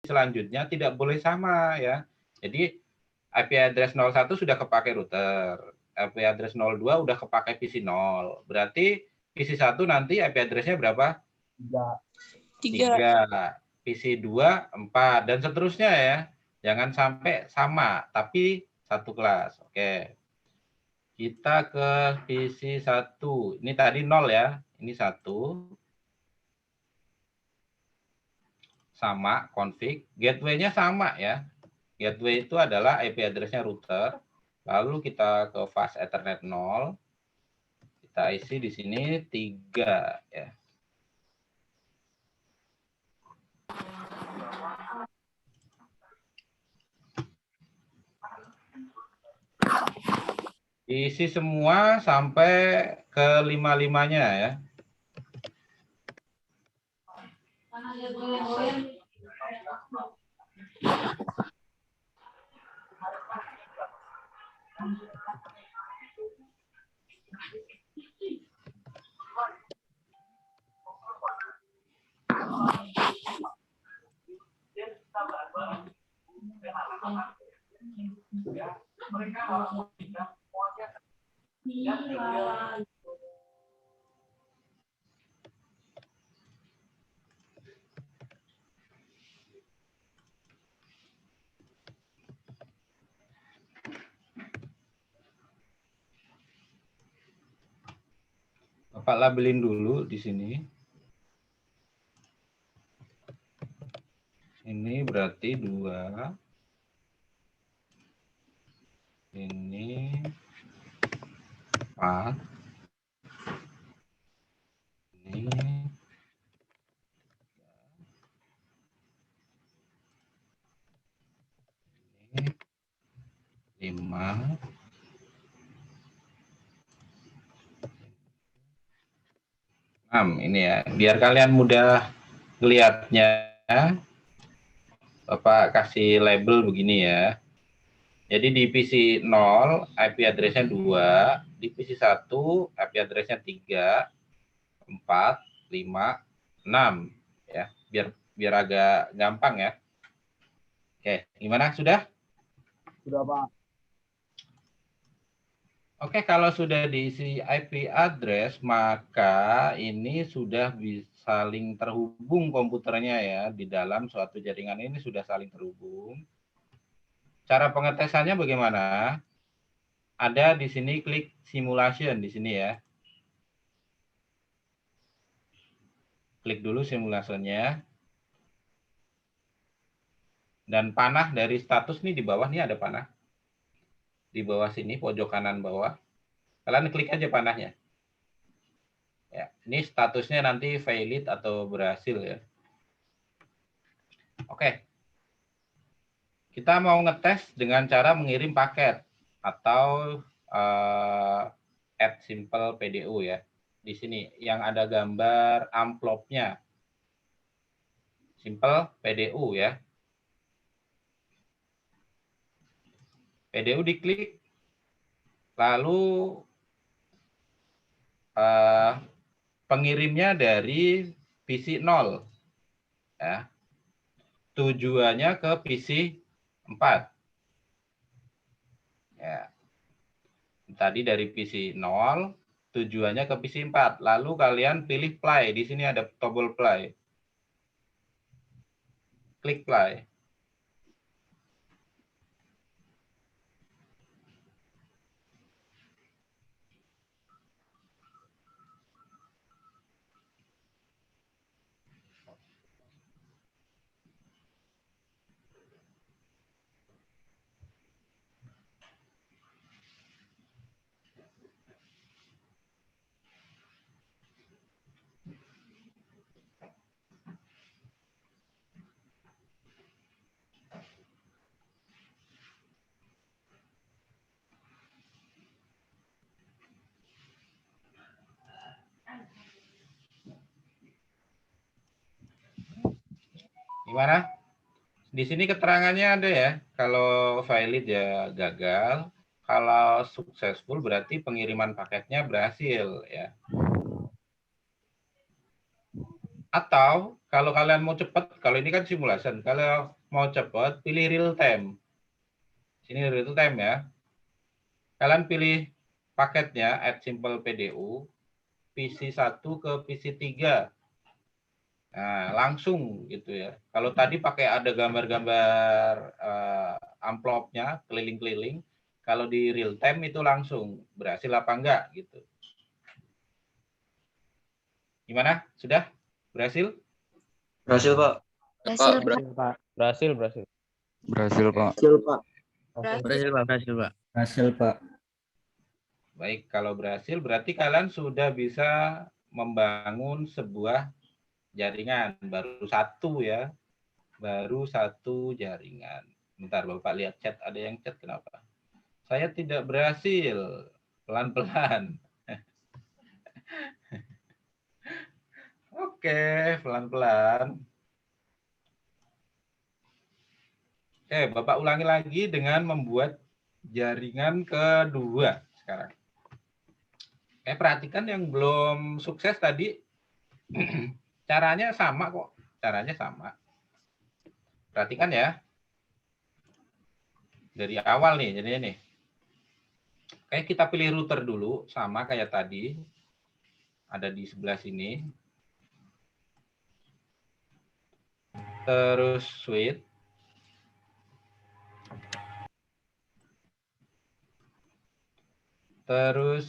selanjutnya tidak boleh sama ya. Jadi IP address 01 sudah kepakai router, IP address 02 udah kepakai PC 0. Berarti PC 1 nanti IP address-nya berapa? 3. PC 2 4 dan seterusnya ya. Jangan sampai sama tapi satu kelas. Oke. Kita ke PC 1. Ini tadi 0 ya. Ini 1. Sama config, gateway-nya sama ya. Gateway itu adalah IP address-nya router. Lalu kita ke fast Ethernet 0. Kita isi di sini 3 ya. Isi semua sampai ke 55-nya ya. Bapak labelin dulu di sini. Ini berarti 2. Ini 4. Ini 5. Ini ya, biar kalian mudah melihatnya. Bapak kasih label begini ya. Jadi di PC 0 IP address-nya 2, di PC 1 IP address-nya 3, 4, 5, 6 ya. Biar agak gampang ya. Oke, gimana sudah? Sudah, Pak. Oke, kalau sudah diisi IP address, maka ini sudah saling terhubung komputernya ya. Di dalam suatu jaringan ini sudah saling terhubung. Cara pengetesannya bagaimana? Ada di sini klik simulation di sini ya. Klik dulu simulationnya. Dan panah dari status nih di bawah nih ada panah. Di bawah sini, pojok kanan bawah. Kalian klik aja panahnya. Ya, ini statusnya nanti valid atau berhasil ya. Oke. Kita mau ngetes dengan cara mengirim paket atau add simple PDU ya. Di sini yang ada gambar amplopnya. Simple PDU ya. PDU diklik, lalu pengirimnya dari PC 0 ya. Tujuannya ke PC 4 ya. Tadi dari PC 0 tujuannya ke PC 4, lalu kalian pilih play. Di sini ada tombol play, klik play. Gimana? Di sini keterangannya ada ya. Kalau valid ya gagal, kalau successful berarti pengiriman paketnya berhasil ya. Atau Kalau kalian mau cepat, kalau ini kan simulasi, kalau mau cepat, pilih real time. Sini real time ya. Kalian pilih paketnya, add simple PDU, PC1 ke PC3. Nah, langsung gitu ya. Kalau tadi pakai ada gambar-gambar amplopnya, keliling-keliling, kalau di real time itu langsung berhasil apa enggak gitu. Gimana? Sudah? Berhasil? Berhasil, Pak. Berhasil, Pak. Berhasil, Pak. Berhasil, berhasil. Berhasil, Pak. Berhasil, Pak. Berhasil, Pak. Berhasil, Pak. Berhasil, Pak. Baik, kalau berhasil berarti kalian sudah bisa membangun sebuah jaringan. Baru satu ya. Baru satu jaringan. Bentar, Bapak lihat chat. Ada yang chat kenapa? Saya tidak berhasil. Pelan-pelan. Oke, pelan-pelan. Oke, Bapak ulangi lagi dengan membuat jaringan kedua sekarang. Perhatikan yang belum sukses tadi, caranya sama kok. Caranya sama. Perhatikan ya. Dari awal nih, jadi ini. Oke, kita pilih router dulu, sama kayak tadi. Ada di sebelah sini. Terus switch. Terus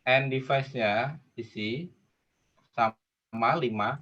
end device-nya isi sama 5.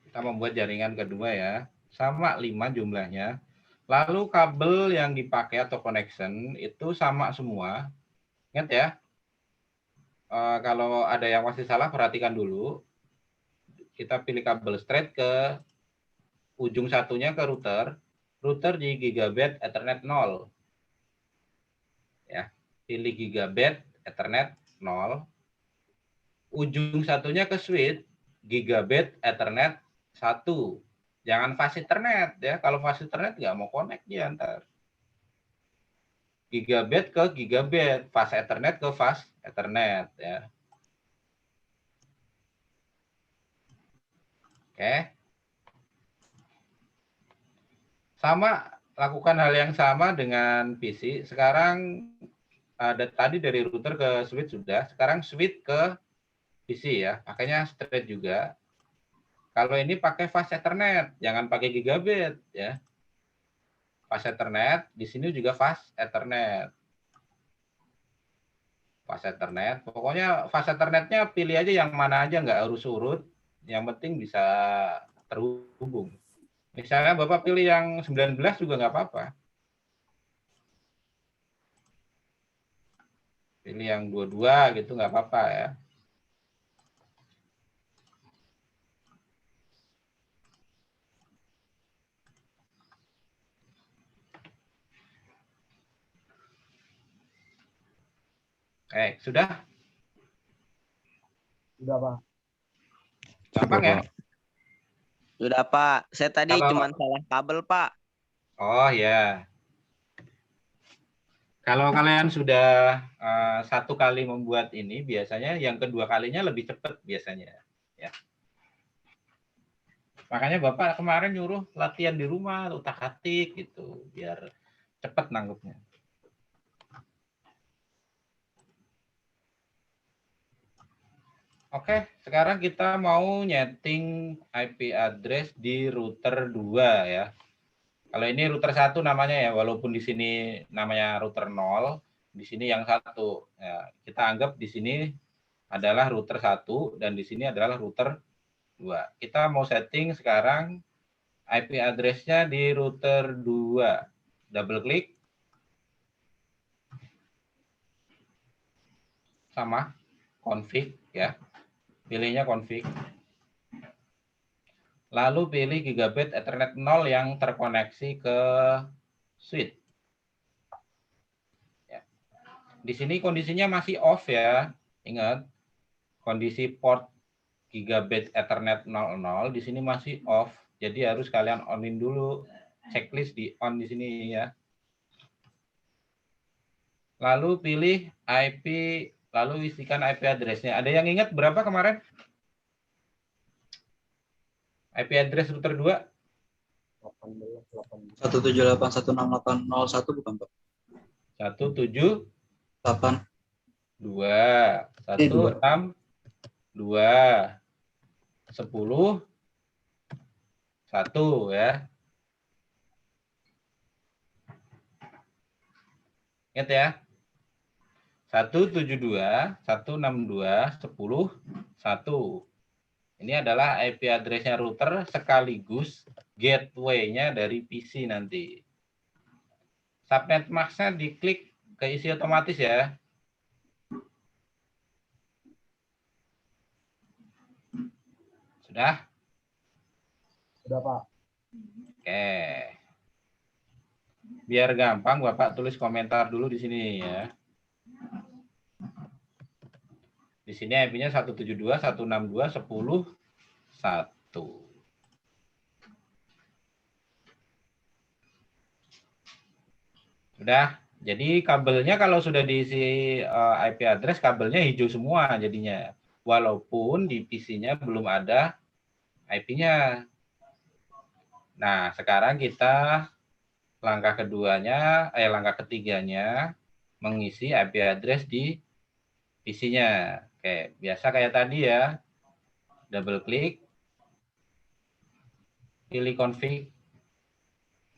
Kita membuat jaringan kedua ya. Sama 5 jumlahnya. Lalu kabel yang dipakai atau connection itu sama semua. Ingat ya. Kalau ada yang masih salah perhatikan dulu. Kita pilih kabel straight ke ujung satunya ke router. Router di gigabit Ethernet 0. Ya, pilih gigabit Ethernet 0. Ujung satunya ke switch gigabit Ethernet 1. Jangan fast Ethernet ya. Kalau fast Ethernet nggak mau connect dia ntar. Gigabit ke gigabit, fast Ethernet ke fast Ethernet ya. Oke. Sama, lakukan hal yang sama dengan PC. Sekarang ada tadi dari router ke switch sudah, sekarang switch ke PC ya. Pakainya straight juga. Kalau ini pakai fast Ethernet, jangan pakai gigabit ya. Fast Ethernet, di sini juga fast Ethernet. Fast Ethernet, pokoknya fast Ethernetnya pilih aja yang mana aja, nggak harus urut. Yang penting bisa terhubung. Misalnya Bapak pilih yang 19 juga nggak apa-apa. Pilih yang 22 gitu nggak apa-apa ya. Sudah? Sudah, Pak. Gampang ya? Sudah, Pak. Saya tadi Kalau- cuma salah kabel, Pak. Oh ya. Kalau kalian sudah satu kali membuat ini, biasanya yang kedua kalinya lebih cepat biasanya. Ya. Makanya Bapak kemarin nyuruh latihan di rumah, utak-atik gitu, biar cepat nanggupnya. Oke, sekarang kita mau nyeting IP address di router 2 ya. Kalau ini router 1 namanya ya, walaupun di sini namanya router 0, di sini yang 1. Ya, kita anggap di sini adalah router 1 dan di sini adalah router 2. Kita mau setting sekarang IP address-nya di router 2. Double klik. Sama config ya. Pilihnya config. Lalu pilih gigabit Ethernet 0 yang terkoneksi ke switch. Ya. Di sini kondisinya masih off ya. Ingat, kondisi port gigabit Ethernet 00 di sini masih off. Jadi harus kalian on-in dulu. Checklist di on di sini ya. Lalu pilih IP, lalu isikan IP address-nya. Ada yang ingat berapa kemarin? IP address router 2? 178.168.168.01 bukan Pak? 17 8. 2 1 6 2 10 1 ya. Ingat ya. 172 162 10 1. Ini adalah IP address-nya router sekaligus gateway-nya dari PC nanti. Subnet mask-nya diklik keisi otomatis ya. Sudah? Sudah, Pak. Oke. Biar gampang, Bapak tulis komentar dulu di sini ya. Di sini IP-nya 172 162 10 1. Sudah. Jadi kabelnya kalau sudah diisi IP address, kabelnya hijau semua jadinya. Walaupun di PC-nya belum ada IP-nya. Nah, sekarang kita langkah ketiganya mengisi IP address di PC-nya. Oke, biasa kayak tadi ya. Double klik. Pilih config.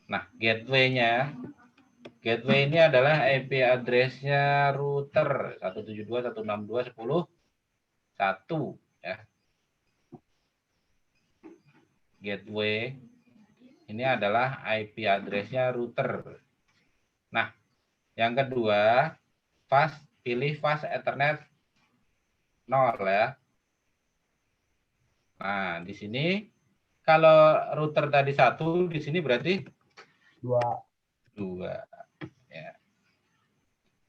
Nah, gateway-nya. Gateway ini adalah IP address-nya router 172.168.10.1 ya. Gateway ini adalah IP address-nya router. Nah, yang kedua, pilih fast Ethernet 0 ya. Nah, di sini kalau router tadi 1, di sini berarti 2. Ya.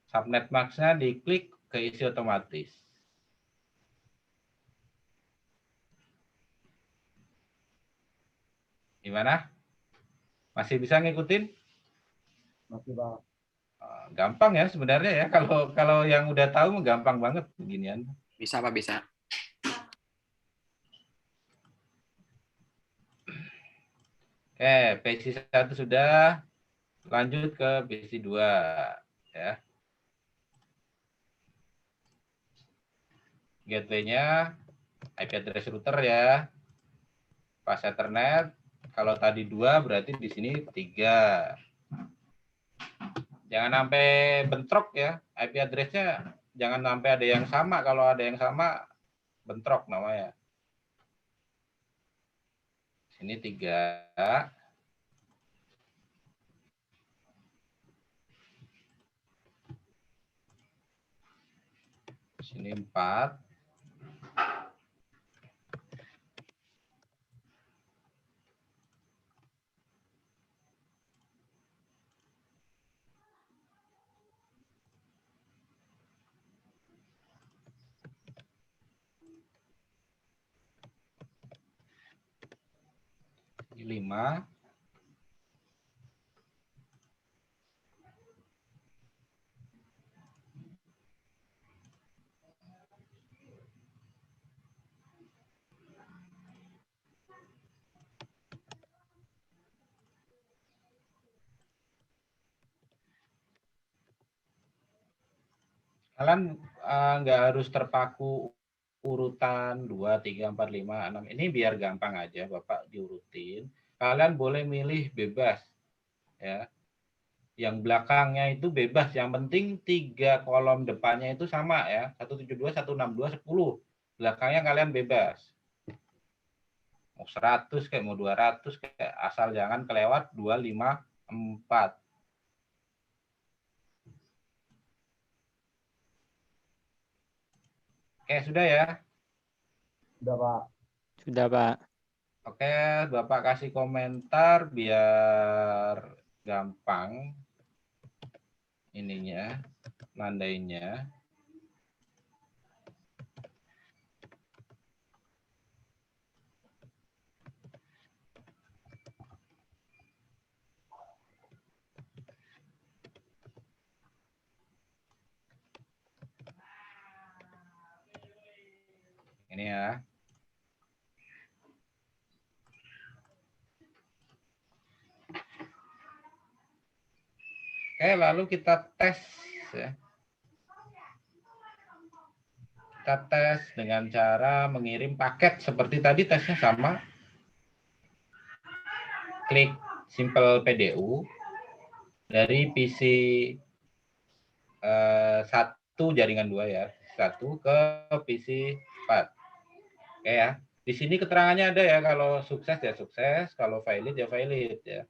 Subnet mask-nya diklik keisi otomatis. Gimana? Masih bisa ngikutin? Masih, Pak. Gampang ya sebenarnya ya. Kalau yang udah tahu gampang banget beginian. Bisa Pak, bisa. Oke, PC1 sudah. Lanjut ke PC2 ya. Gateway-nya IP address router ya. Fast Ethernet. Kalau tadi 2 berarti di sini 3. Jangan sampai bentrok ya. IP address-nya jangan sampai ada yang sama. Kalau ada yang sama bentrok namanya. Sini 3. Sini 4. Ini 5. Kalian nggak harus terpaku urutan 2, 3, 4, 5, 6. Ini biar gampang aja Bapak diurutin. Kalian boleh milih bebas ya. Yang belakangnya itu bebas. Yang penting 3 kolom depannya itu sama ya. 172, 162, 10. Belakangnya kalian bebas. Mau 100 kayak mau 200 kayak asal jangan kelewat 2, 5, 4. Oke, sudah ya. Sudah, Pak. Sudah, Pak. Oke, Bapak kasih komentar biar gampang ininya, nandainya. Ini ya. Oke, lalu kita tes ya. Kita tes dengan cara mengirim paket seperti tadi tesnya sama. Klik Simple PDU dari PC 1 jaringan 2 ya. 1 ke PC 4. Oke ya. Di sini keterangannya ada ya, kalau sukses ya sukses, kalau valid ya valid ya.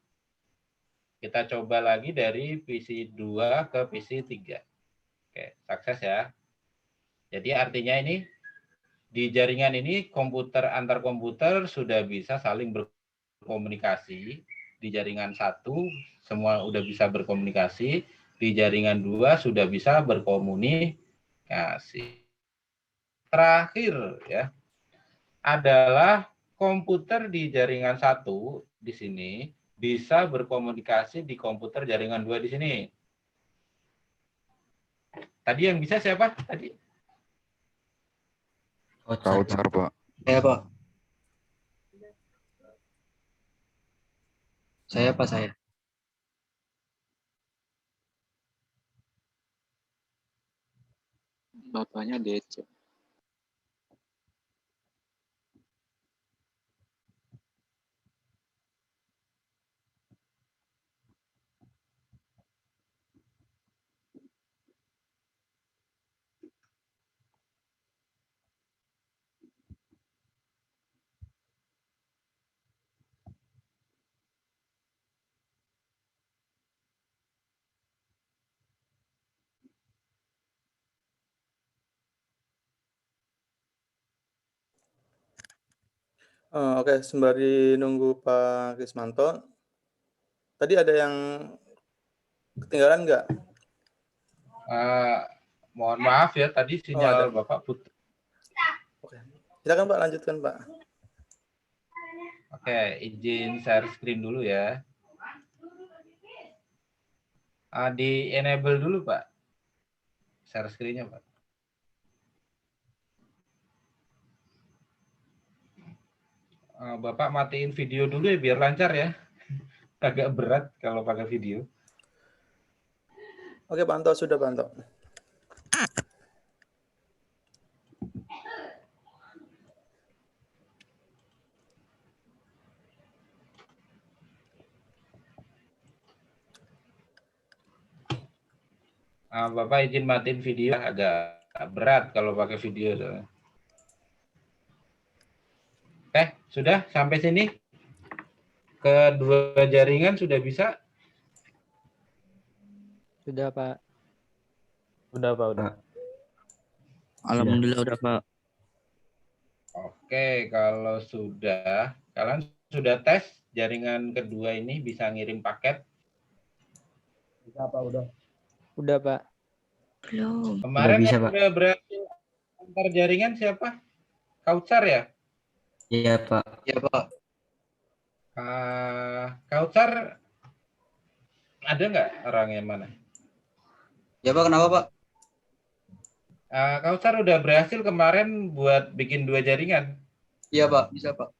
Kita coba lagi dari PC 2 ke PC 3. Oke, sukses ya. Jadi artinya ini di jaringan ini komputer antar komputer sudah bisa saling berkomunikasi. Di jaringan 1 semua udah bisa berkomunikasi, di jaringan 2 sudah bisa berkomunikasi. Terakhir ya adalah komputer di jaringan 1 di sini bisa berkomunikasi di komputer jaringan 2 di sini. Tadi yang bisa siapa? Tadi? Kautsar, Pak. Saya, Pak. Saya. Bapaknya DC. Oke, sembari nunggu Pak Krismanto, tadi ada yang ketinggalan nggak? Mohon maaf ya, tadi sinyal Bapak putus. Oke, silakan Pak, lanjutkan Pak. Oke, izin share screen dulu ya. Di enable dulu Pak, share screen-nya Pak. Bapak matiin video dulu ya biar lancar ya. Agak berat kalau pakai video. Oke, Pak Anto, sudah Pak Anto. Bapak izin matiin video, agak berat kalau pakai video. Oke, sudah sampai sini? Kedua jaringan sudah bisa? Sudah, Pak. Udah, Pak, udah. Alhamdulillah udah, Pak. Oke, kalau sudah, kalian sudah tes jaringan kedua ini bisa ngirim paket? Bisa, Pak, udah. Udah, Pak. Belum. Kemarin Udah bisa, yang Pak. udah berhasil antar jaringan siapa? Kautsar ya? Iya, Pak. Ya, Pak. Kautsar ada nggak orang yang mana? Ya, Pak, kenapa, Pak? Kautsar udah berhasil kemarin buat bikin 2 jaringan. Iya, Pak. Bisa, Pak.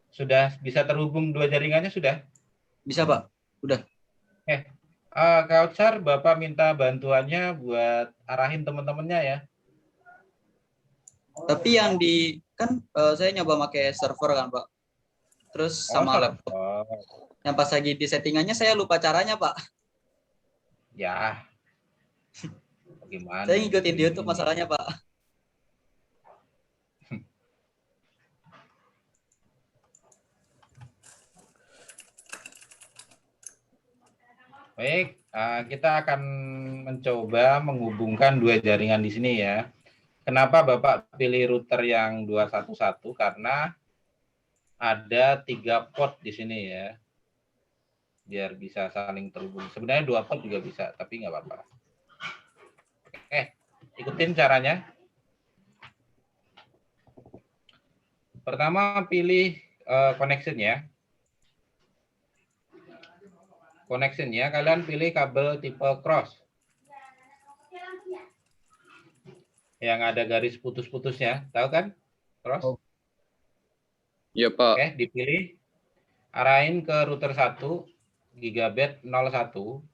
Sudah bisa terhubung 2 jaringannya sudah? Bisa, Pak. Udah. Kautsar, Bapak minta bantuannya buat arahin teman-temannya ya. Tapi yang kan saya nyoba pakai server kan, Pak. Terus sama laptop. Yang pas lagi di settingannya saya lupa caranya, Pak. Ya. Bagaimana? Saya ngikutin di YouTube masalahnya, Pak. Baik, kita akan mencoba menghubungkan 2 jaringan di sini ya. Kenapa Bapak pilih router yang 211? Karena ada 3 pot di sini ya. Biar bisa saling terhubung. Sebenarnya 2 pot juga bisa, tapi nggak apa-apa. Oke, ikutin caranya. Pertama pilih connection ya. Connection-nya kalian pilih kabel tipe cross. Yang ada garis putus-putusnya, tahu kan? Cross. Iya, Pak. Oke, dipilih. Arahin ke router 1 gigabit 01.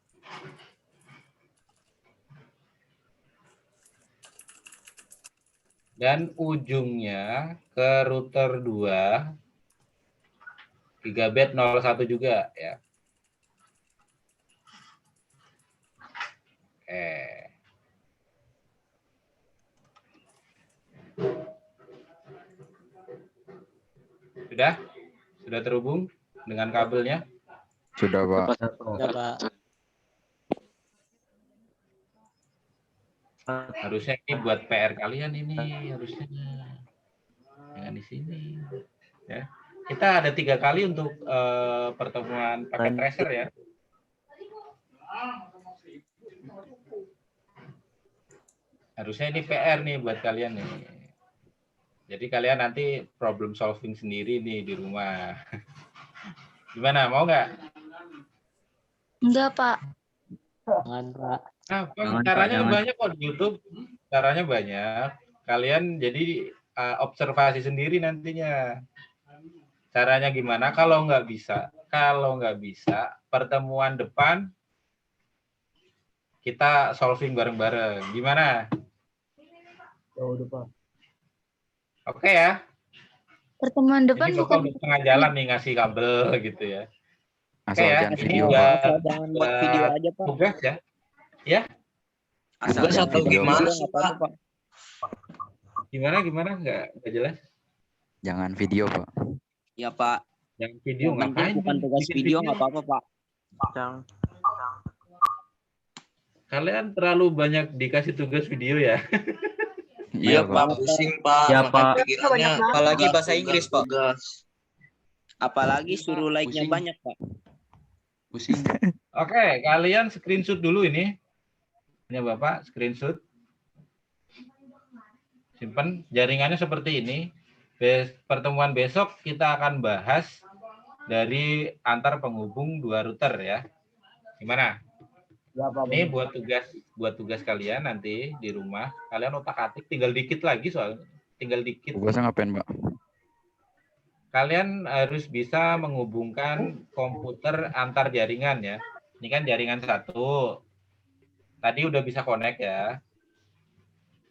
Dan ujungnya ke router 2 gigabit 01 juga ya. Sudah? Sudah terhubung dengan kabelnya? Sudah, Pak. Sudah, Pak. Harusnya ini buat PR kalian ini harusnya. Jangan di sini. Ya. Kita ada 3 kali untuk pertemuan paket tracer ya. Harusnya ini PR nih buat kalian nih. Jadi kalian nanti problem solving sendiri nih di rumah. Gimana, mau nggak? Enggak, Pak. Jangan, Pak. Nah, Jangan, Pak, caranya jangan. banyak kok di YouTube. Caranya banyak. Kalian jadi observasi sendiri nantinya. Caranya gimana? Kalau nggak bisa, pertemuan depan kita solving bareng-bareng. Gimana? Ya udah, Pak. Oke ya. Pertemuan depan Ini Bapak udah tengah jalan nih ngasih kabel gitu ya. Asal ya, jangan ini video, udah- Pak. Asal jangan buat video aja, Pak. Tugas ya. Asal Tugas jangan atau video gimana nggak sih, apa-apa, Pak. Gimana? Nggak jelas. Jangan video, Pak. Ya, Pak. Yang video Yang penting ngapain? bukan tugas Bikin video nggak apa-apa, Pak. Kalian terlalu banyak dikasih tugas video ya. Iya, Pak. Pusing, Pak. Iya, Makanya Pak. pikirannya Apalagi tugas, bahasa Inggris, Pak. tugas. Apalagi suruh like-nya Pusing. banyak, Pak. Pusing. Oke, kalian screenshot dulu ini. Ini Bapak screenshot. Simpan jaringannya seperti ini. Pertemuan besok kita akan bahas dari antar penghubung 2 router ya. Gimana? Ya, Pak. Ini buat tugas kalian nanti di rumah. Kalian otak-atik tinggal dikit lagi soalnya. Tinggal dikit. Tugasnya ngapain, Pak? Kalian harus bisa menghubungkan komputer antar jaringan ya. Ini kan jaringan 1. Tadi udah bisa connect ya.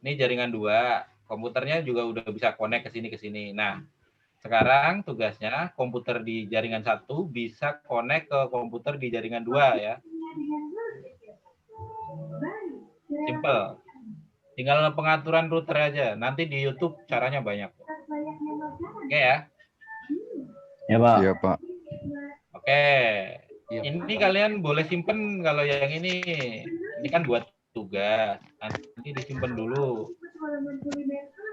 Ini jaringan 2. Komputernya juga udah bisa connect ke sini. Nah, sekarang tugasnya komputer di jaringan 1 bisa connect ke komputer di jaringan 2 ya. Simple. Tinggal pengaturan router aja. Nanti di YouTube caranya banyak. Oke ya. Ya, Pak. Iya, Pak. Oke. Ini kalian boleh simpen kalau yang ini. Ini kan buat tugas. Nanti disimpan dulu.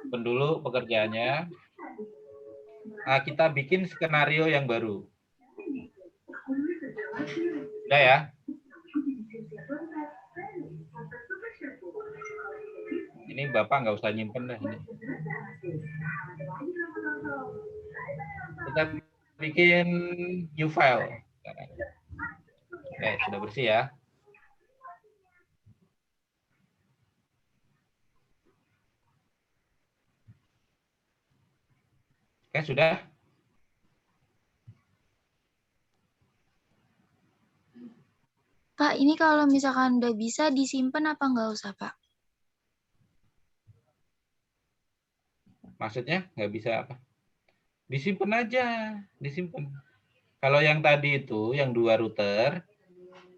Simpen dulu pekerjaannya. Nah, kita bikin skenario yang baru. Udah ya. Ini Bapak nggak usah nyimpen dah ini. Kita bikin new file. Oke, sudah bersih ya. Oke, sudah. Pak, ini kalau misalkan udah bisa disimpan apa nggak usah, Pak? Maksudnya nggak bisa apa? Disimpan aja, disimpan. Kalau yang tadi itu, yang 2 router,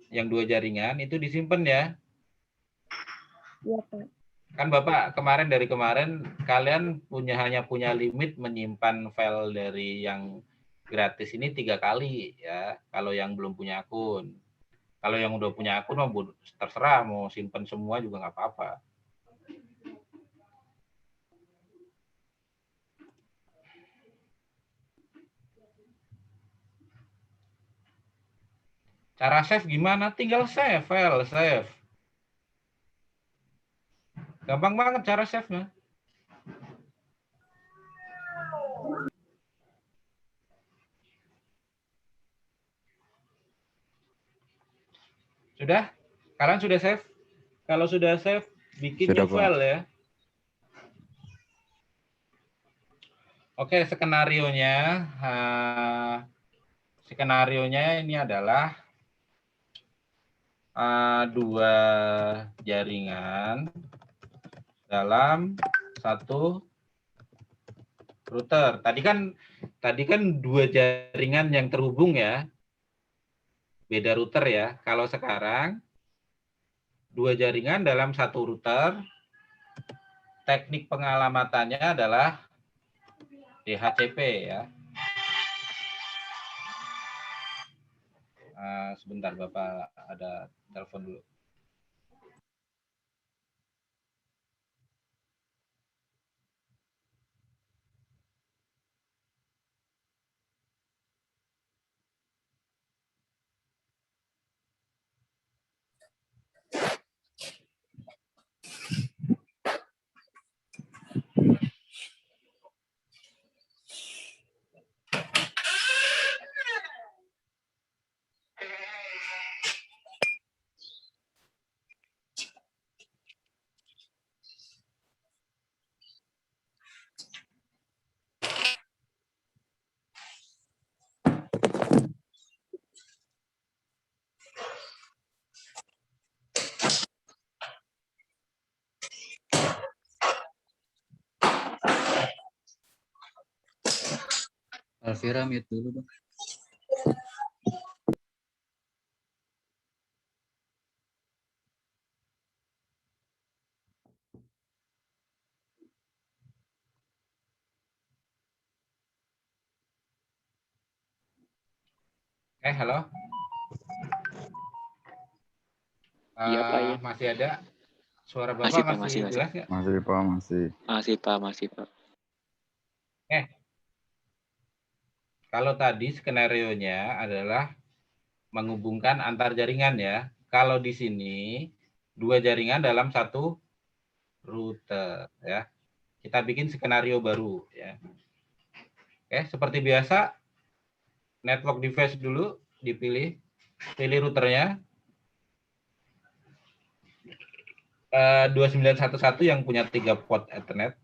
yang 2 jaringan, itu disimpan ya. Iya, Pak. Kan Bapak dari kemarin, kalian hanya punya limit menyimpan file dari yang gratis ini 3 kali ya, kalau yang belum punya akun. Kalau yang udah punya akun, terserah mau simpan semua juga nggak apa-apa. Cara save gimana? Tinggal save file, save. Gampang banget cara save-nya. Sudah? Kalian sudah save? Kalau sudah save, bikin new file ya. Oke, skenarionya. Skenarionya ini adalah dua jaringan dalam satu router. Tadi kan dua jaringan yang terhubung ya. Beda router ya. Kalau sekarang dua jaringan dalam satu router. Teknik pengalamatannya adalah DHCP ya. Sebentar Bapak, ada telepon dulu. Alvira mute dulu dong. Halo. Iya, Pak, ya. Masih ada? Suara Bapak masih jelas nggak? Masih Pak, masih. Masih, Pak. Kalau tadi skenarionya adalah menghubungkan antar jaringan ya. Kalau di sini dua jaringan dalam satu router ya. Kita bikin skenario baru ya. Seperti biasa network device dulu dipilih, pilih routernya 2911 yang punya 3 port Ethernet.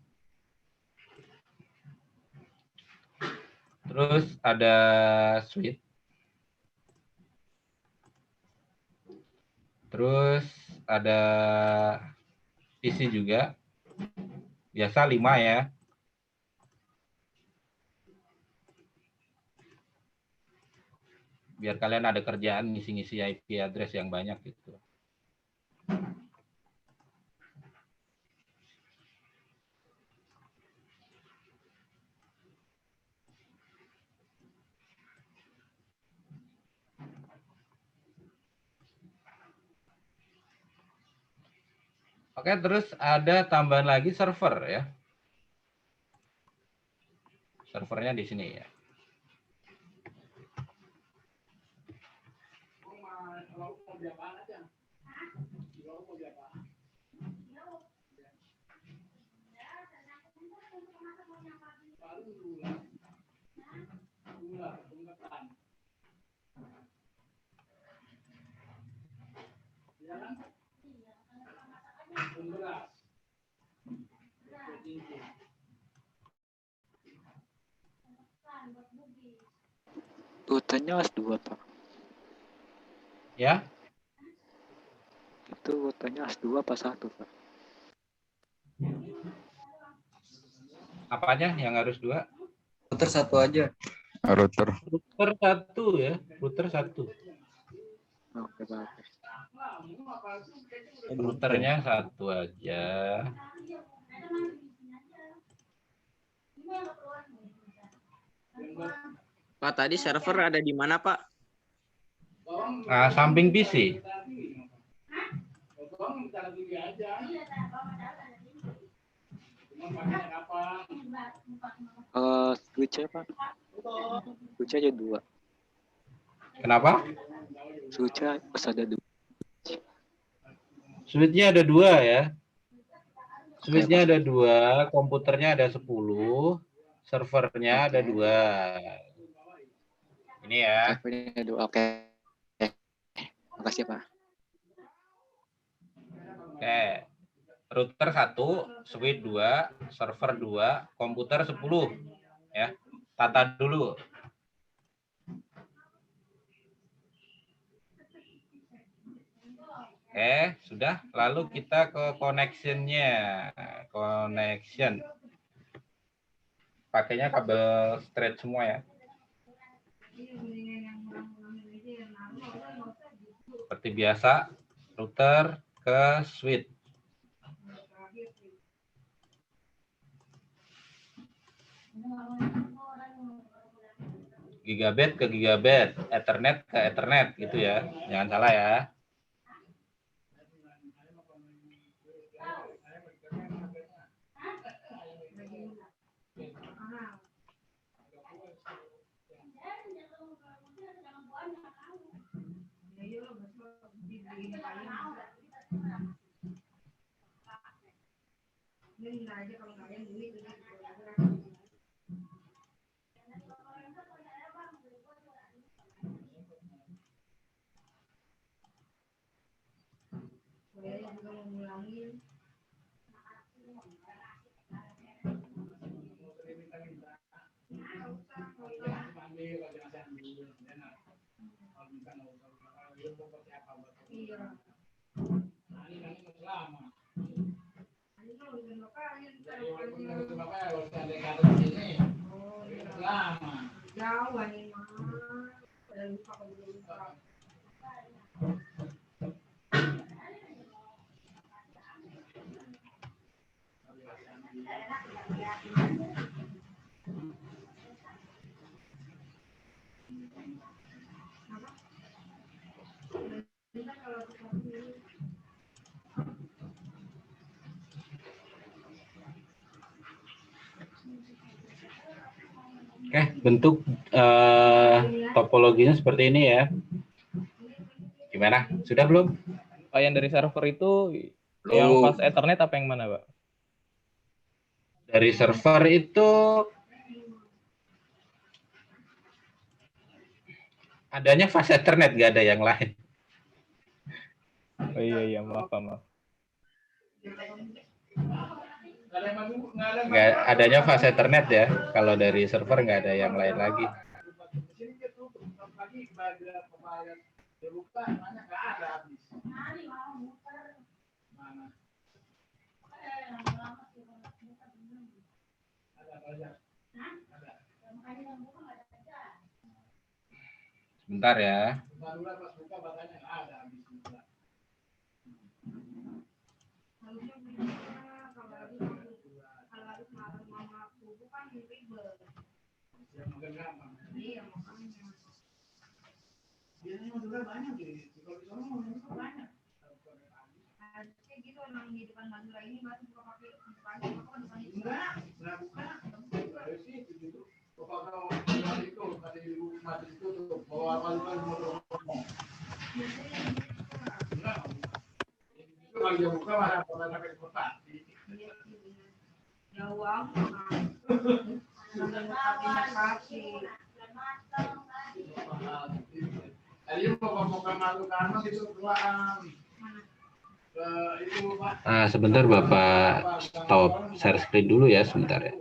Terus ada switch. Terus ada PC juga. Biasa 5 ya. Biar kalian ada kerjaan ngisi-ngisi IP address yang banyak gitu. Oke, terus ada tambahan lagi server ya. Servernya di sini ya. Rutenya AS2, Pak. Ya. Itu rutenya AS2 apa 1, Pak? Apanya yang harus 2? Router satu aja. Router. Router 1 ya. Router 1. Oke, Pak. Routernya 1 aja. Pak, tadi server ada di mana, Pak? Samping PC. Switch-nya, Pak. Switch aja 2. Kenapa? Switch-nya pas ada dua. Switch-nya ada 2 ya. Oke, Switch-nya Pak. ada 2, komputernya ada 10, servernya ada Oke. 2. Ini ya. Servernya dua. Oke. Makasih, Pak. Oke. Router 1, switch 2, server 2, komputer 10 ya. Tata dulu. Oke, sudah. Lalu kita ke connection-nya. Connection. Pakainya kabel straight semua ya. Seperti biasa, router ke switch. Gigabit ke gigabit, Ethernet ke Ethernet gitu ya. Jangan salah ya. Oke, bentuk topologinya seperti ini ya. Gimana? Sudah belum? Pak, yang dari server itu yang fast Ethernet apa yang mana, Pak? Dari server itu adanya fast Ethernet, nggak ada yang lain. Oh iya, maaf. Nggak adanya fast Ethernet ya. Kalau dari server nggak ada yang lain lagi. Sebentar ya. Nah, sebentar Bapak stop share screen dulu ya, sebentar ya.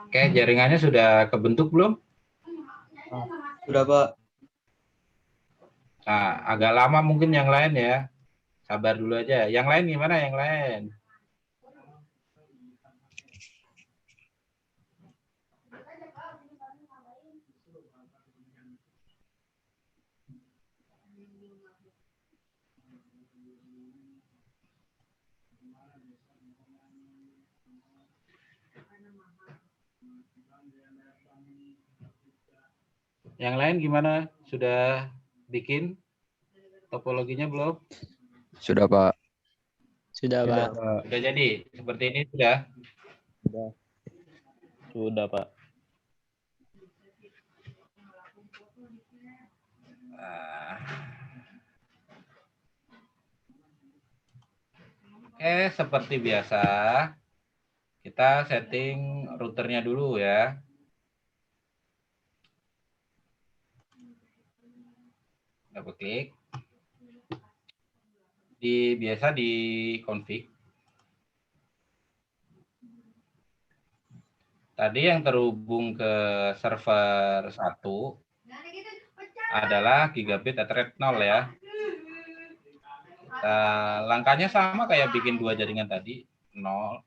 Oke, jaringannya sudah kebentuk belum? Sudah, Pak. Nah, agak lama mungkin yang lain ya. Sabar dulu aja. Yang lain gimana? Yang lain? Yang lain gimana? Sudah bikin topologinya belum? Sudah, Pak. Sudah, Pak. Sudah jadi? Seperti ini sudah? Sudah, Pak. Oke, seperti biasa. Kita setting routernya dulu ya. Double klik. Biasa di config. Tadi yang terhubung ke server 1 adalah gigabit Ethernet 0 ya. Langkahnya sama kayak bikin 2 jaringan tadi. 0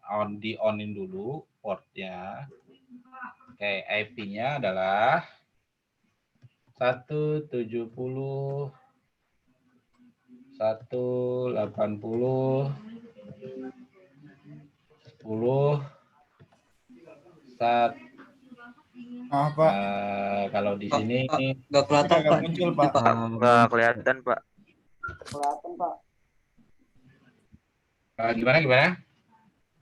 on-in dulu portnya. Oke, IP-nya adalah 170 180 10 saat Pak. kalau di sini Nggak kelihatan, Pak. Muncul, Pak. Nggak kelihatan, Pak. Kelihatan, Pak. gimana?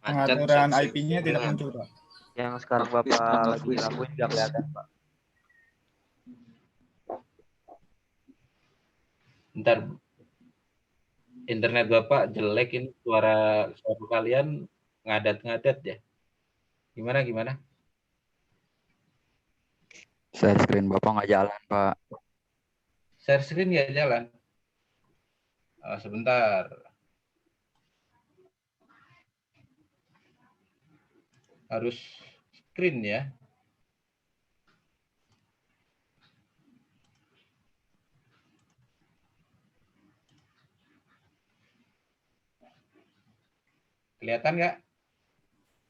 Pengaturan IP-nya tidak muncul, Pak. Yang sekarang Bapak lagi lakuin nggak kelihatan, Pak. Bentar. Internet Bapak jelek ini, suara kalian ngadat-ngadat ya. Gimana? Share screen Bapak nggak jalan, Pak. Share screen nggak jalan. Sebentar. Harus screen ya. Kelihatan nggak?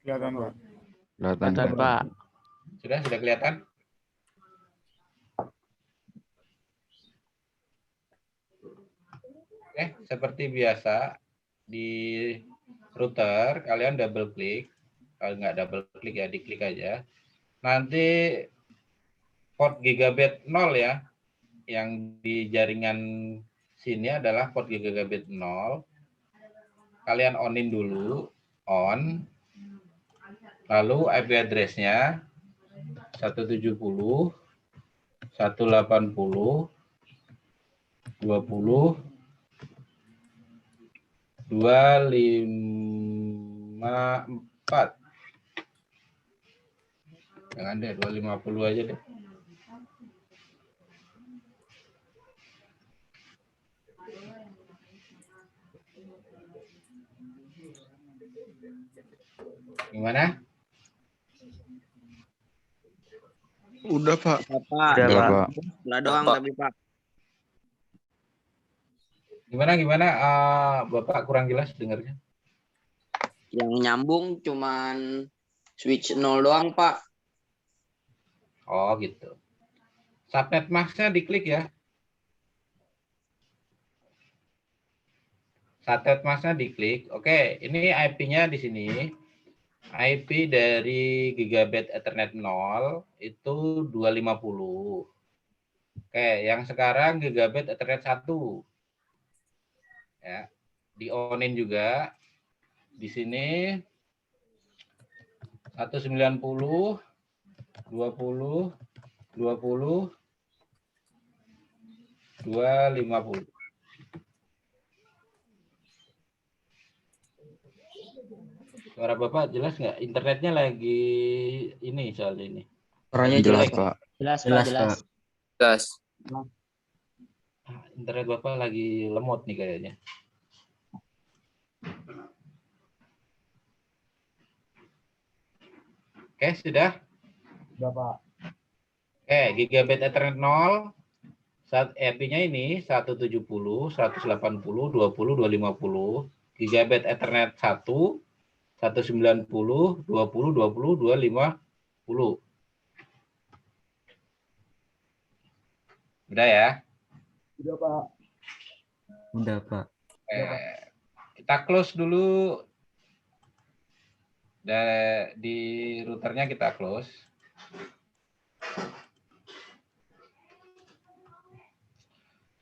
Kelihatan, Pak. Kelihatan, Pak. Sudah kelihatan? Seperti biasa di router kalian double klik. Kalau nggak double klik ya diklik aja. Nanti port gigabit 0 ya. Yang di jaringan sini adalah port gigabit 0. Kalian on-in dulu, on. Lalu IP address-nya 170 180 20 254. Jangan deh, 250 aja deh. Gimana? Udah, Pak. Udah, Udah, Pak. Pak. Udah doang Pak. tapi, Pak. Gimana? Bapak kurang jelas dengarnya. Yang nyambung cuman switch 0 doang, Pak. Oh gitu. Subnet mask-nya diklik ya. Subnet mask-nya diklik. Oke, ini IP-nya di sini. IP dari gigabit Ethernet 0 itu 250. Oke, yang sekarang gigabit Ethernet 1. Ya, di on-in juga. Di sini 190 20 20 250. Suara Bapak jelas nggak? Internetnya lagi ini soalnya ini. Suaranya Jelas, jelek. Pak. Jelas. Tes. Internet Bapak lagi lemot nih kayaknya. Oke, sudah? Sudah, Pak. Oke, gigabit Ethernet 0, IP-nya ini 170, 180, 20, 250. Gigabit Ethernet 1, 190, 20, 20, 250. Udah ya? Sudah, Pak. Udah, Pak. Kita close dulu. Di routernya kita close.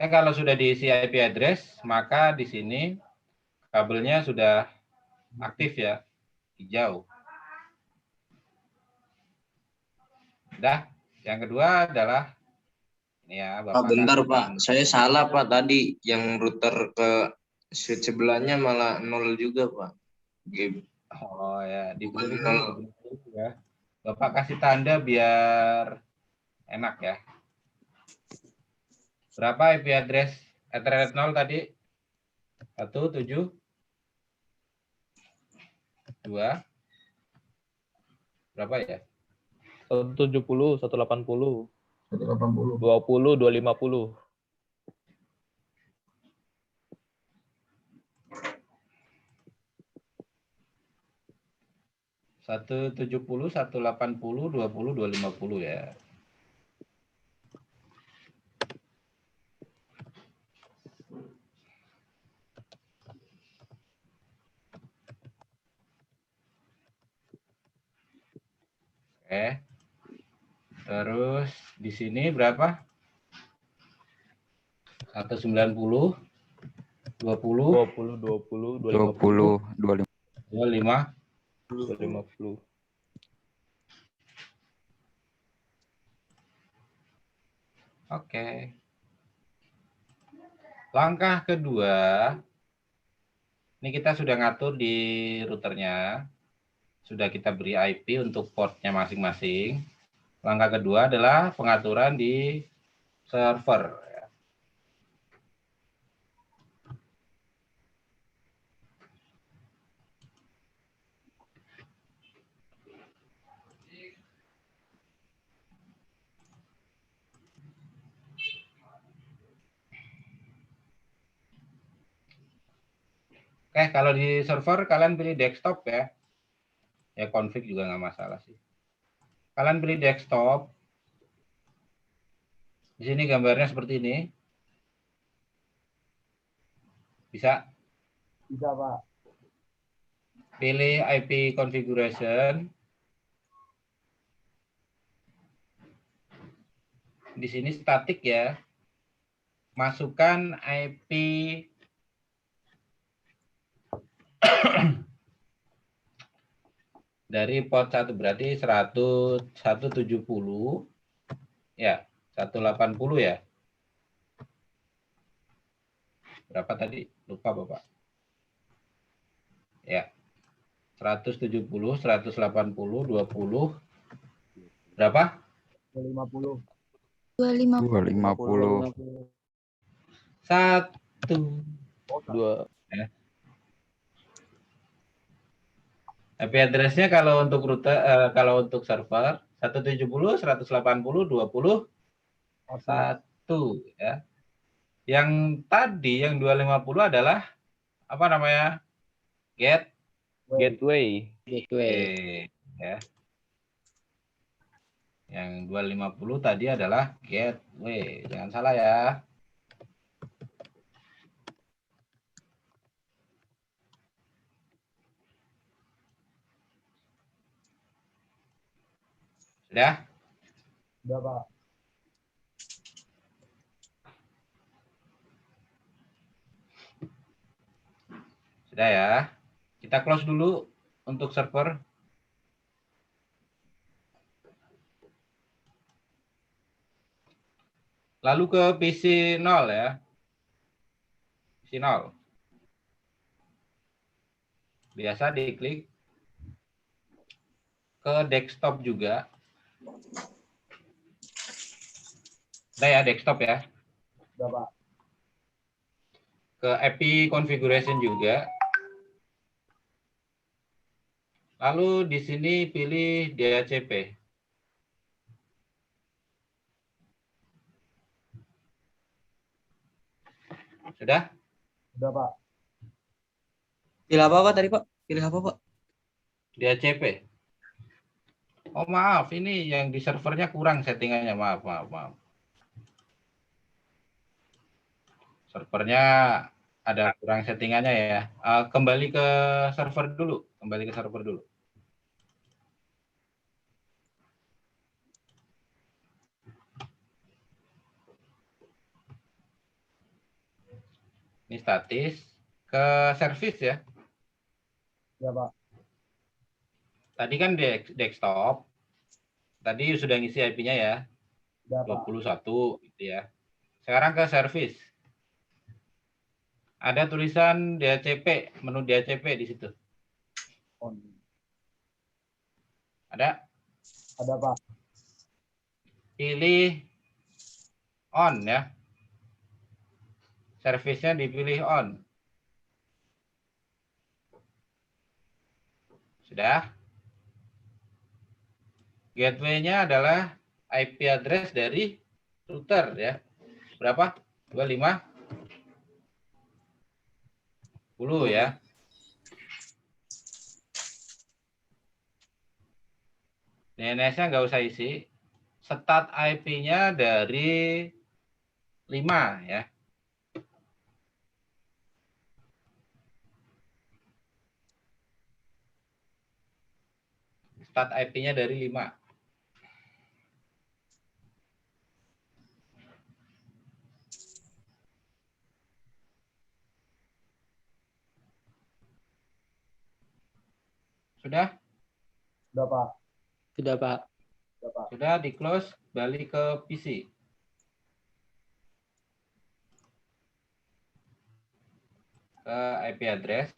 Kalau sudah diisi IP address, maka di sini kabelnya sudah aktif ya, hijau. Udah. Yang kedua adalah ini ya, Bapak. Bentar Pak, saya salah Pak tadi. Yang router ke switch sebelahnya malah 0 juga Pak. Oh ya, dibeli ya. Bapak kasih tanda biar enak ya. Berapa IP address Ethernet 0 tadi? 172 berapa ya? 170, 180, 180. 20, 250. Satu 170, 180, 20, 250 ya. Oke. Terus di sini berapa? 190, 20, 20, 20, 250, 20, 25. 250. Oke. Langkah kedua, ini kita sudah ngatur di routernya. Sudah kita beri IP untuk portnya masing-masing. Langkah kedua adalah pengaturan di server. Oke, kalau di server kalian pilih desktop ya. Ya config juga nggak masalah sih. Kalian pilih desktop. Di sini gambarnya seperti ini. Bisa? Bisa, Pak. Pilih IP configuration. Di sini statik ya. Masukkan IP dari port 1 berarti 170 ya, 180 ya. Berapa tadi? Lupa Bapak. Ya. 170, 180, 20. Berapa? 250. 250. 1, 2. ya. IP address-nya kalau untuk kalau untuk server 170, 180, 20, 1 ya. Yang tadi yang 250 adalah apa namanya? Gateway. Ya. Yang 250 tadi adalah gateway. Jangan salah ya. Sudah? Sudah, Pak. Sudah ya. Kita close dulu untuk server. Lalu ke PC 0 ya. PC 0. Biasa diklik. Ke desktop juga. Udah ya, desktop ya. Sudah, Pak. Ke IP configuration juga. Lalu di sini pilih DHCP. Sudah? Sudah, Pak. Pilih apa Pak tadi Pak? Pilih apa Pak? DHCP. Oh maaf, ini yang di servernya kurang settingannya. Maaf. Servernya ada kurang settingannya ya. Kembali ke server dulu. Ini statis. Ke service ya. Ya, Pak. Tadi kan desktop. Tadi sudah ngisi IP-nya ya. Ya, Pak. 21 gitu ya. Sekarang ke service. Ada tulisan DHCP, menu DHCP di situ. On. Ada? Ada, Pak. Pilih on ya. Service-nya dipilih on. Sudah? Gateway-nya adalah IP address dari router ya. Berapa? 25? 10 ya. DNS-nya nggak usah isi. Start IP-nya dari 5 ya. Start IP-nya dari 5. Sudah? Sudah, Pak. Sudah Pak. Sudah, Pak. Sudah di close, balik ke PC. Ke IP address.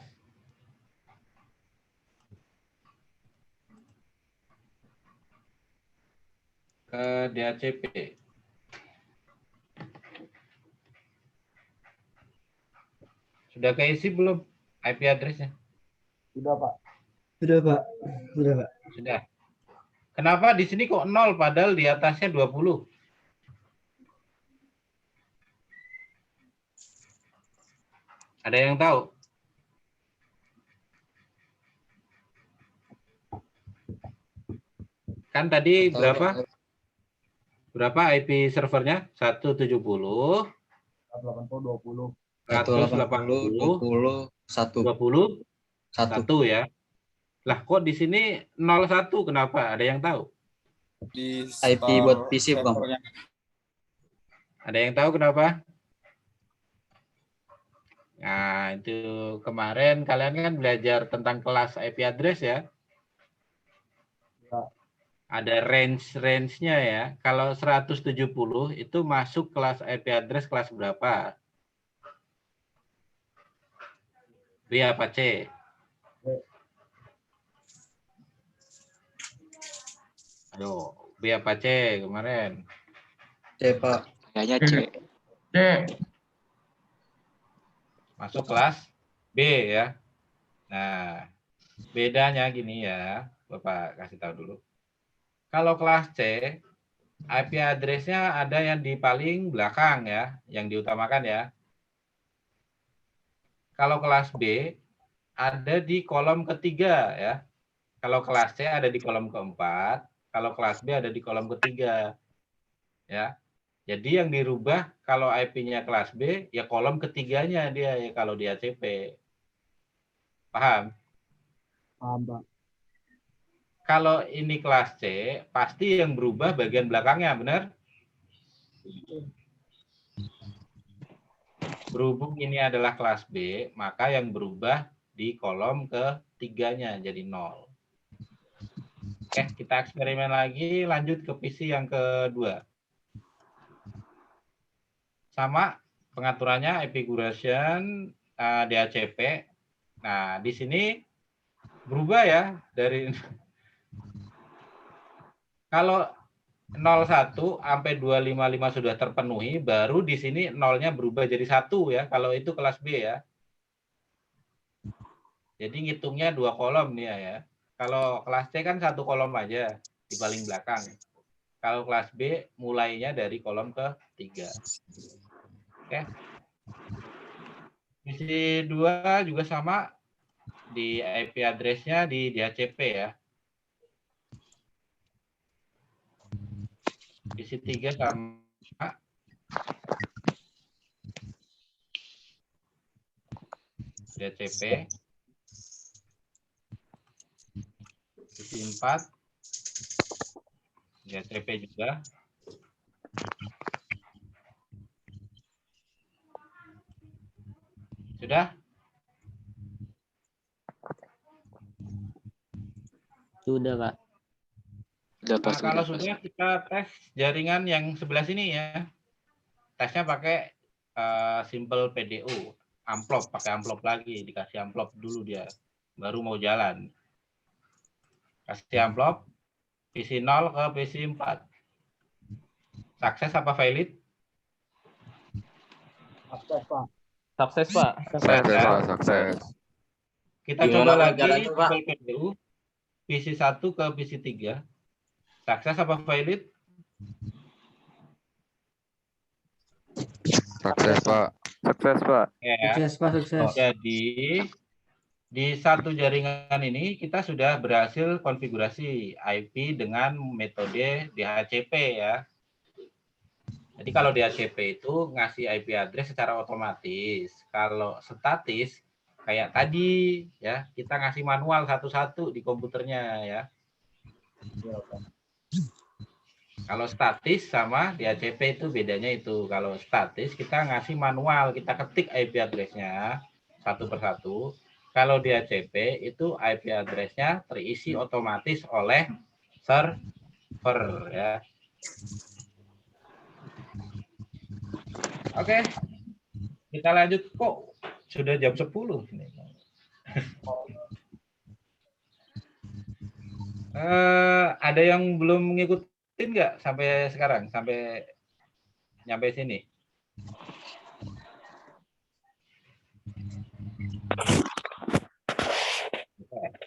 Ke DHCP. Sudah keisi belum IP address-nya? Sudah, Pak. Sudah Pak. Sudah. Kenapa di sini kok 0 padahal di atasnya 20? Ada yang tahu? Kan tadi berapa? Berapa IP servernya? 170, 80, 20. 180, 20, 20, 1. 1 ya. Lah kok di sini 01 kenapa? Ada yang tahu? Di IP buat PC bukan Pak? Ada yang tahu kenapa? Nah, itu kemarin kalian kan belajar tentang kelas IP address ya. Ya. Ada range-nya ya. Kalau 170 itu masuk kelas IP address kelas berapa? B apa C? Aduh, B apa C kemarin? C Pak. Kayaknya C. Masuk kelas B ya. Nah, bedanya gini ya. Bapak kasih tahu dulu. Kalau kelas C, IP address-nya ada yang di paling belakang ya, yang diutamakan ya. Kalau kelas B, ada di kolom ketiga ya. Kalau kelas C ada di kolom keempat, kalau kelas B ada di kolom ketiga. Ya. Jadi yang dirubah kalau IP-nya kelas B, ya kolom ketiganya dia ya kalau di ACP. Paham? Paham, Pak. Kalau ini kelas C, pasti yang berubah bagian belakangnya, benar? Berhubung ini adalah kelas B, maka yang berubah di kolom ketiganya jadi 0. Oke, kita eksperimen lagi, lanjut ke PC yang kedua. Sama pengaturannya configuration DHCP. Nah, di sini berubah ya dari kalau 01 sampai 255 sudah terpenuhi, baru di sini nolnya berubah jadi 1 ya, kalau itu kelas B ya. Jadi ngitungnya 2 kolom dia ya. Kalau kelas C kan satu kolom aja di paling belakang. Kalau kelas B mulainya dari kolom ke-3. Oke. Misi 2 juga sama, di IP address-nya di DHCP ya. Misi 3 sama. DHCP. Misi 4. DHCP juga. Sudah? Sudah, Pak. Udah, Pak. Nah, kalau sudah kita tes jaringan yang sebelah sini ya. Tesnya pakai simple PDU. Amplop, pakai amplop lagi. Dikasih amplop dulu dia. Baru mau jalan. Kasih amplop. PC 0 ke PC 4. Sukses apa valid? Sukses, Pak. Sukses, Pak. Sukses. Kita Gimana coba lagi jalannya, Pak? simple PDU. PC 1 ke PC 3. Sukses apa valid? Sukses, Pak. Sukses, Pak. Ya. Pak, sukses. Jadi di satu jaringan ini kita sudah berhasil konfigurasi IP dengan metode DHCP ya. Jadi kalau DHCP itu ngasih IP address secara otomatis. Kalau statis kayak tadi ya, kita ngasih manual satu-satu di komputernya ya. Kalau statis sama DHCP itu bedanya itu. Kalau statis kita ngasih manual, kita ketik IP address-nya satu persatu. Kalau DHCP itu IP address-nya terisi otomatis oleh server ya. Oke. Kita lanjut kok sudah jam 10 ini. Ada yang belum ngikutin nggak sampai sekarang, sampai nyampe sini?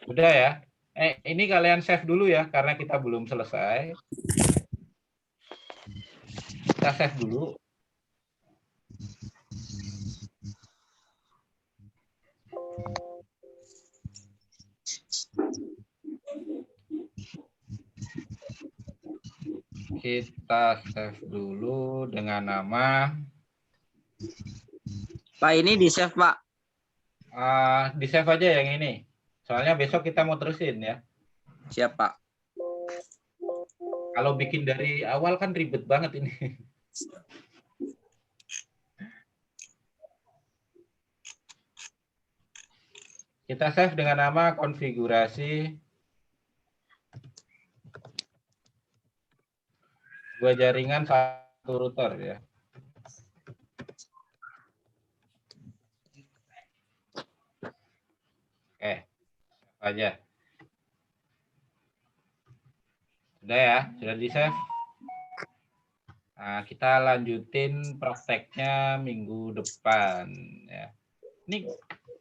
Sudah ya. Ini kalian save dulu ya, karena kita belum selesai. Kita save dulu. Kita save dulu dengan nama. Pak, ini di save, Pak. Di save aja yang ini. Soalnya besok kita mau terusin ya. Siap, Pak. Kalau bikin dari awal kan ribet banget ini. Kita save dengan nama konfigurasi 2 jaringan 1 router ya. Oke, aja. Sudah ya, sudah di save. Nah, kita lanjutin prakteknya minggu depan ya. Ini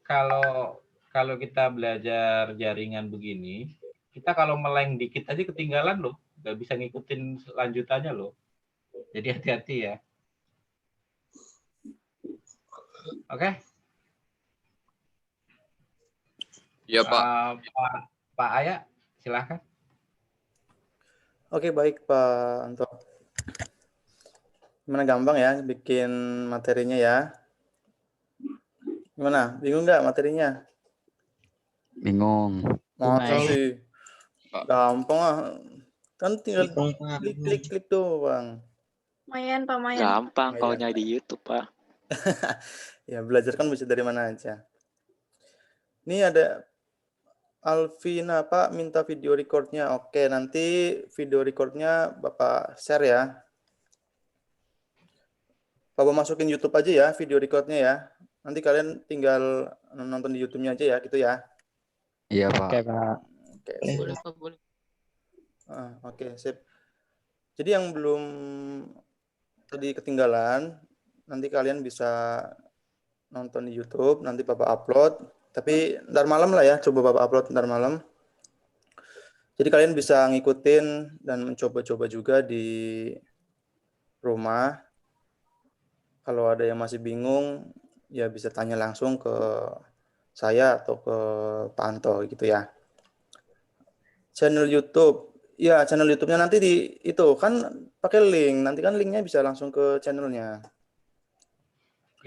kalau kita belajar jaringan begini, kita kalau meleng dikit aja ketinggalan loh, nggak bisa ngikutin lanjutannya loh. Jadi hati-hati ya. Oke. Iya, Pak. Pak Aya, silahkan. Oke, baik Pak Anto. Gimana, gampang ya bikin materinya ya? Gimana? Bingung nggak materinya? Bingung. Masa sih? Gampang ah. Kan tinggal klik tuh, Bang. Lumayan, Pak, lumayan. Gampang kalau nyari di YouTube, Pak. Ya, belajar kan bisa dari mana aja. Ini ada Alvina, Pak, minta video recordnya. Oke, nanti video recordnya Bapak share ya. Bapak masukin YouTube aja ya, video recordnya ya. Nanti kalian tinggal nonton di YouTube-nya aja ya, gitu ya. Iya, Pak. Oke, Pak. Oke, Boleh, Pak, boleh. Oke, sip. Jadi yang belum tadi ketinggalan, nanti kalian bisa nonton di YouTube, nanti Bapak upload. Tapi ntar malam lah ya, coba Bapak upload ntar malam. Jadi kalian bisa ngikutin dan mencoba-coba juga di rumah. Kalau ada yang masih bingung, ya bisa tanya langsung ke saya atau ke Pak Anto gitu ya. Channel YouTube. Ya, channel YouTube-nya nanti di itu kan pakai link. Nanti kan linknya bisa langsung ke channelnya.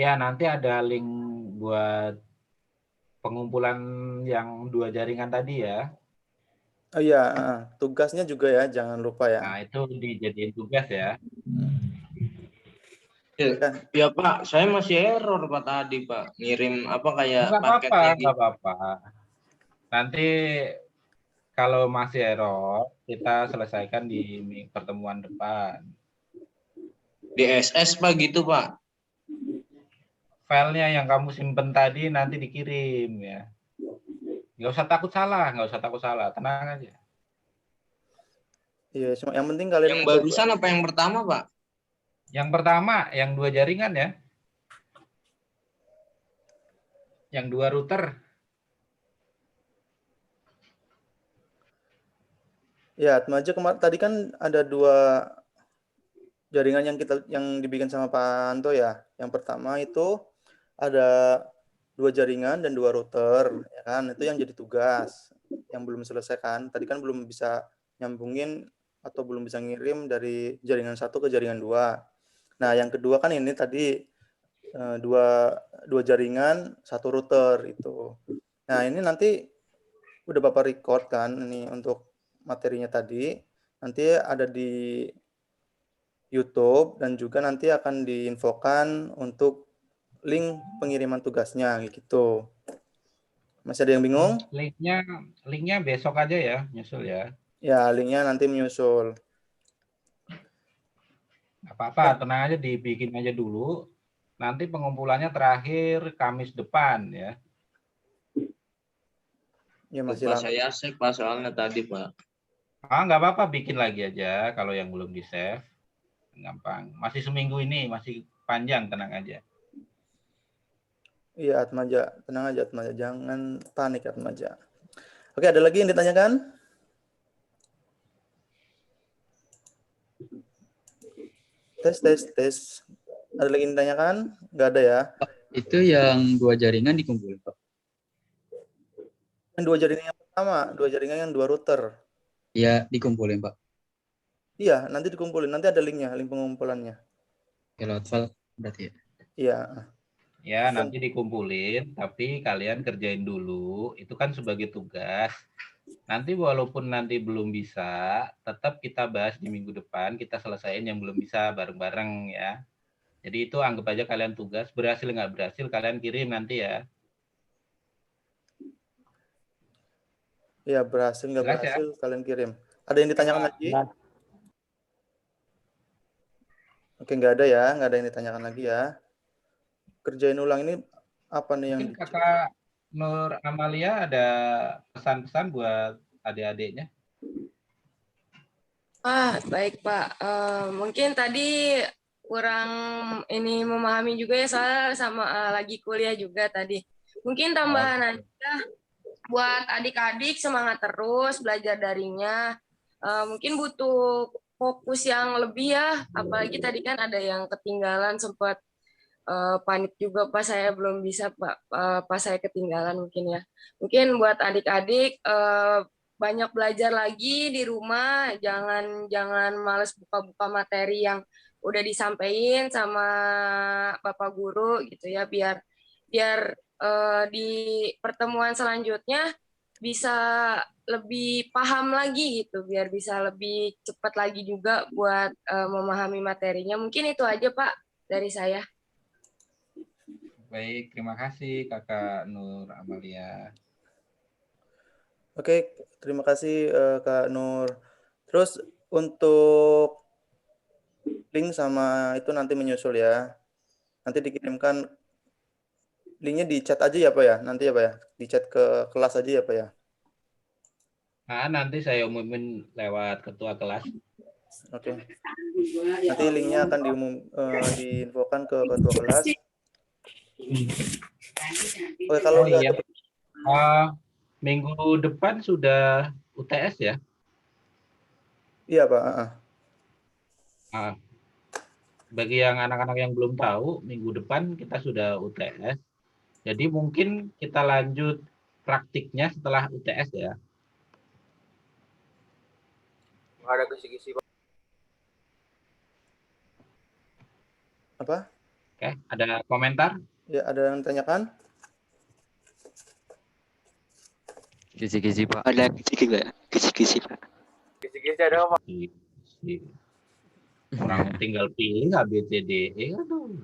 Ya, nanti ada link buat pengumpulan yang 2 jaringan tadi ya. Oh iya, tugasnya juga ya, jangan lupa ya. Nah, itu dijadiin tugas ya. Ya Pak, saya masih error Pak tadi Pak. Ngirim apa kayak Nggak apa-apa, paketnya gitu. nggak apa-apa. Nanti kalau masih error, kita selesaikan di pertemuan depan. Di SS Pak gitu Pak. Filenya yang kamu simpen tadi nanti dikirim ya. Nggak usah takut salah, tenang aja. Iya, yang penting kalian Yang barusan apa yang pertama Pak? Yang pertama, yang 2 jaringan ya. Yang 2 router. Ya, Atmaja tadi kan ada 2 jaringan yang dibikin sama Pak Anto ya. Yang pertama itu ada 2 jaringan dan 2 router, ya kan? Itu yang jadi tugas yang belum selesai kan. Tadi kan belum bisa nyambungin atau belum bisa ngirim dari jaringan 1 ke jaringan 2. Nah, yang kedua kan ini tadi 2 jaringan, 1 router itu. Nah, ini nanti udah Bapak record kan ini untuk materinya tadi. Nanti ada di YouTube dan juga nanti akan diinfokan untuk link pengiriman tugasnya gitu. Masih ada yang bingung? Linknya besok aja ya, nyusul ya. Ya, linknya nanti menyusul. Apa-apa, tenang aja, dibikin aja dulu. Nanti pengumpulannya terakhir Kamis depan ya. Ya masih Lupa lama. saya save Pak soalnya tadi Pak. Nggak apa-apa, bikin lagi aja kalau yang belum di-save. Gampang. Masih seminggu ini, masih panjang, tenang aja. Iya, Atmaja. Tenang aja, Atmaja. Jangan panik, Atmaja. Oke, ada lagi yang ditanyakan? Tes. Ada lagi yang ditanyakan? Nggak ada ya? Itu yang 2 jaringan dikumpulin, Pak. Yang 2 jaringan yang pertama, 2 jaringan yang 2 router. Iya, dikumpulin, Pak. Iya, nanti dikumpulin. Nanti ada linknya, link pengumpulannya. Ya, lewat file berarti ya. Iya. Ya, nanti dikumpulin, tapi kalian kerjain dulu. Itu kan sebagai tugas. Nanti walaupun nanti belum bisa, tetap kita bahas di minggu depan. Kita selesaiin yang belum bisa bareng-bareng ya. Jadi itu anggap aja kalian tugas. Berhasil nggak berhasil, kalian kirim nanti ya. Iya, berhasil nggak berhasil, kalian kirim. Ada yang ditanyakan lagi? Oke, nggak ada ya. Nggak ada yang ditanyakan lagi ya. Kerjain ulang ini apa nih yang... Mungkin Kakak Nur Amalia ada pesan-pesan buat adik-adiknya? Baik Pak. Mungkin tadi kurang ini memahami juga ya, soalnya sama lagi kuliah juga tadi. Mungkin tambahan aja buat adik-adik, semangat terus belajar darinya. Mungkin butuh fokus yang lebih ya, apalagi tadi kan ada yang ketinggalan, sempat panik juga pas saya belum bisa Pak, pas saya ketinggalan mungkin ya. Mungkin buat adik-adik banyak belajar lagi di rumah, jangan males buka-buka materi yang udah disampaikan sama Bapak Guru gitu ya, biar di pertemuan selanjutnya bisa lebih paham lagi gitu, biar bisa lebih cepat lagi juga buat memahami materinya. Mungkin itu aja Pak dari saya. Baik, terima kasih Kakak Nur Amalia. Oke, terima kasih Kak Nur. Terus untuk link sama itu nanti menyusul ya. Nanti dikirimkan linknya di chat aja ya Pak ya? Nanti ya Pak ya? Di chat ke kelas aja ya Pak ya? Nah, nanti saya umumin lewat ketua kelas. Oke. Nanti linknya akan diinfokan ke ketua kelas. Oke, kalau minggu depan sudah UTS ya? Iya, Pak. Nah, bagi yang anak-anak yang belum tahu, minggu depan kita sudah UTS. Jadi mungkin kita lanjut praktiknya setelah UTS ya. Nggak ada kisi-kisi, Pak. Apa? Oke, ada komentar? Ya, ada yang tanyakan? Kisi-kisi, Pak. Ada kisi-kisi nggak? Kisi-kisi, Pak. Kisi-kisi ada nggak, Pak? Orang tinggal pilih ABCDE, aduh.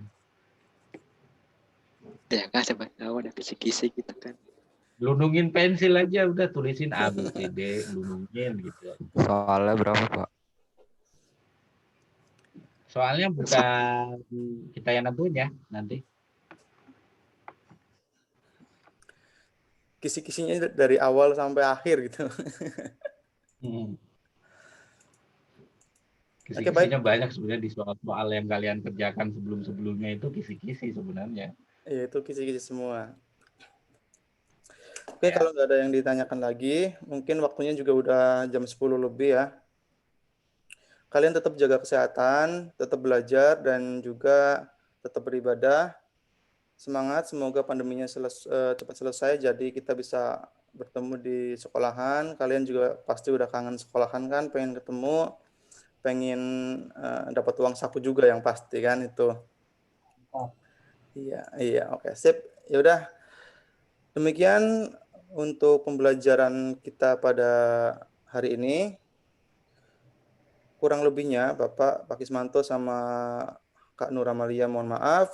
Ya kan, siapa tahu ada kisi-kisi gitu kan. Lundungin pensil aja, udah tulisin ABCD, lundungin gitu. Soalnya berapa, Pak? Soalnya bukan kita yang nentuin ya nanti. Kisi-kisinya dari awal sampai akhir gitu. Kisi-kisinya banyak sebenarnya di soal-soal yang kalian kerjakan sebelum-sebelumnya itu kisi-kisi sebenarnya. Iya, itu kisi-kisi semua. Oke, kalau nggak ada yang ditanyakan lagi, mungkin waktunya juga udah jam 10 lebih ya. Kalian tetap jaga kesehatan, tetap belajar, dan juga tetap beribadah. Semangat, semoga pandeminya cepat selesai, jadi kita bisa bertemu di sekolahan. Kalian juga pasti udah kangen sekolahan kan, pengen ketemu, pengen dapat uang saku juga yang pasti kan itu. Iya, oke, sip. Ya udah. Demikian untuk pembelajaran kita pada hari ini. Kurang lebihnya Bapak Pak Kismanto sama Kak Nur Amalia mohon maaf.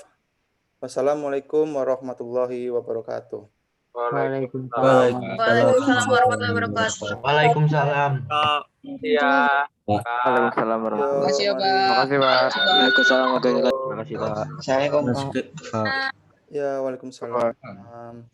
Wassalamualaikum warahmatullahi wabarakatuh. Waalaikumsalam warahmatullahi wabarakatuh. Waalaikumsalam. Iya. Waalaikumsalam warahmatullahi Makasih ya, Pak. Makasih, Pak. Waalaikumsalam warahmatullahi wabarakatuh. Makasih, Pak. Assalamualaikum. Ya, waalaikumsalam.